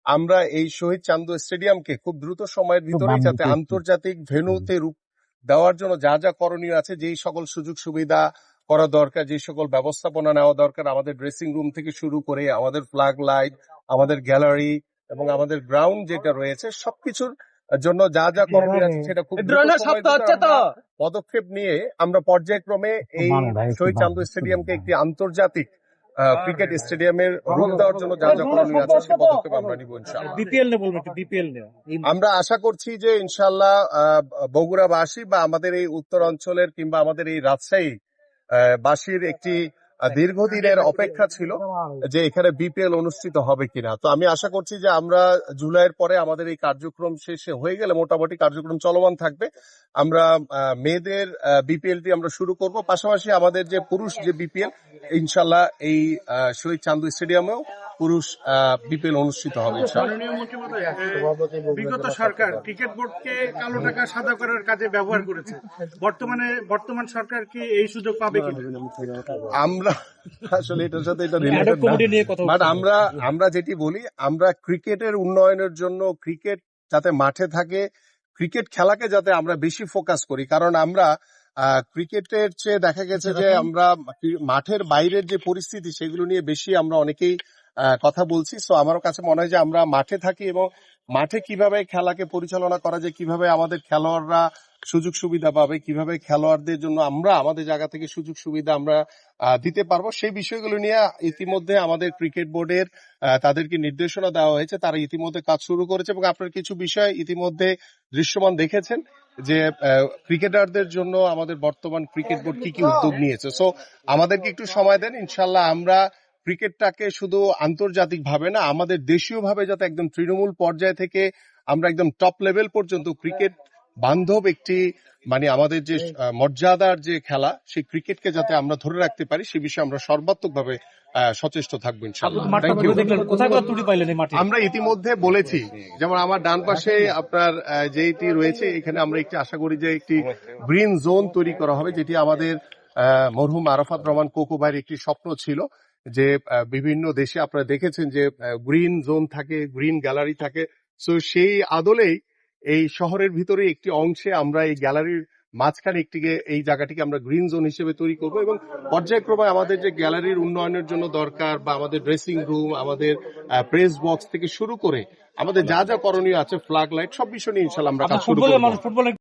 আমরা এই শহীদ চান্দু স্টেডিয়ামকে খুব দ্রুত সময়ের ভিতরেই যাতে আন্তর্জাতিক ভেন্যুতে রূপ দেওয়ার জন্য যা যা করণীয় আছে, যেই সকল সুযোগ সুবিধা করা দরকার, যে সকল ব্যবস্থাপনা নেওয়া দরকার, আমাদের ড্রেসিং রুম থেকে শুরু করে আমাদের ফ্ল্যাগ লাইট, আমাদের গ্যালারি এবং আমাদের গ্রাউন্ড যেটা রয়েছে, সবকিছুর জন্য যা যা করণীয় আছে সেটা খুব দ্রুত সময়ের ভিতরে আমরা পদক্ষেপ নিয়ে আমরা পর্যায়ক্রমে এই শহীদ চান্দু স্টেডিয়ামকে একটি আন্তর্জাতিক ক্রিকেট স্টেডিয়ামের রূপ দেওয়ার জন্য যা যা করণীয় আছে সে পদক্ষেপ আমরা নিব ইনশাআল্লাহ। আমরা আশা করছি যে ইনশাআল্লাহ বগুড়াবাসী বা আমাদের এই উত্তর অঞ্চলের কিংবা আমাদের এই রাজশাহী বাসীর একটি দীর্ঘদিনের অপেক্ষা ছিল যে এখানে বিপিএল অনুষ্ঠিত হবে কিনা। তো আমি আশা করছি যে আমরা জুলাইয়ের পরে আমাদের এই কার্যক্রম শেষে হয়ে গেলে মোটামুটি কার্যক্রম চলমান থাকবে। আমরা মেয়েদের বিপিএলটি আমরা শুরু করব, পাশাপাশি আমাদের যে পুরুষ যে বিপিএল ইনশাল্লাহ এই শহীদ চান্দু স্টেডিয়ামেও পুরুষ বিপিএল অনুষ্ঠিত হবে ইনশাআল্লাহ। বিগত সরকার ক্রিকেট বোর্ডকে কালো টাকা সাদা করার কাজে ব্যবহার করেছে, বর্তমান সরকার কি এই সুযোগ পাবে কিনা? আমরা আসলে এটার সাথে এটা রিলেটেড না, বাট আমরা যেটি বলি, আমরা ক্রিকেটের উন্নয়নের জন্য ক্রিকেট যাতে মাঠে থাকে, ক্রিকেট খেলাকে যাতে আমরা বেশি ফোকাস করি, কারণ আমরা ক্রিকেটের চেয়ে দেখা গেছে যে আমরা মাঠের বাইরের যে পরিস্থিতি সেগুলো নিয়ে বেশি আমরা অনেকেই কথা বলছি। সো আমার কাছে মনে হয় যে আমরা মাঠে থাকি এবং মাঠে কিভাবে খেলাকে পরিচালনা করা যায়, কিভাবে আমাদের খেলোয়াড়রা সুযোগ সুবিধা পাবে, কিভাবে খেলোয়াড়দের জন্য আমরা আমাদের জায়গা থেকে সুযোগ সুবিধা আমরা দিতে পারবো, সেই বিষয়গুলো নিয়ে ইতিমধ্যে আমাদের ক্রিকেট বোর্ডের তাদেরকে নির্দেশনা দেওয়া হয়েছে। তারা ইতিমধ্যে কাজ শুরু করেছে এবং আপনার কিছু বিষয় ইতিমধ্যে দৃশ্যমান দেখেছেন যে ক্রিকেটারদের জন্য আমাদের বর্তমান ক্রিকেট বোর্ড কি কি উদ্যোগ নিয়েছে। সো আমাদেরকে একটু সময় দেন, ইনশাল্লাহ আমরা ক্রিকেটটাকে শুধু আন্তর্জাতিক ভাবে না, আমাদের দেশীয় ভাবে যাতে একদম তৃণমূল পর্যায় থেকে আমরা একদম টপ লেভেল পর্যন্ত ক্রিকেট বান্ধব একটি মানে আমাদের যে মর্যাদার যে খেলা, সেই ক্রিকেটকে যাতে আমরা ধরে রাখতে পারি সে বিষয়ে আমরা সর্বাত্মকভাবে সচেষ্ট থাকবো ইনশাআল্লাহ। আমরা ইতিমধ্যে বলেছি, যেমন আমার ডান পাশে আপনার যেটি রয়েছে, এখানে আমরা একটি আশা করি যে একটি গ্রিন জোন তৈরি করা হবে, যেটি আমাদের মরহুম আরাফাত রহমান কোকো ভাইয়ের একটি স্বপ্ন ছিল যে বিভিন্ন দেশে আপনারা দেখেছেন যে গ্রিন জোন থাকে, গ্রিন গ্যালারি থাকে। সো সেই আদলেই এই শহরের ভিতরে একটি অংশে আমরা এই গ্যালারির মাঝখানে এই জায়গাটিকে আমরা গ্রিন জোন হিসেবে তৈরি করব এবং পর্যায়ক্রমে আমাদের যে গ্যালারির উন্নয়নের জন্য দরকার বা আমাদের ড্রেসিং রুম, আমাদের প্রেস বক্স থেকে শুরু করে আমাদের যা যা করণীয় আছে, ফ্ল্যাগ লাইট, সব বিষয় নিয়ে ইনশাআল্লাহ আমরা কাজ শুরু করব।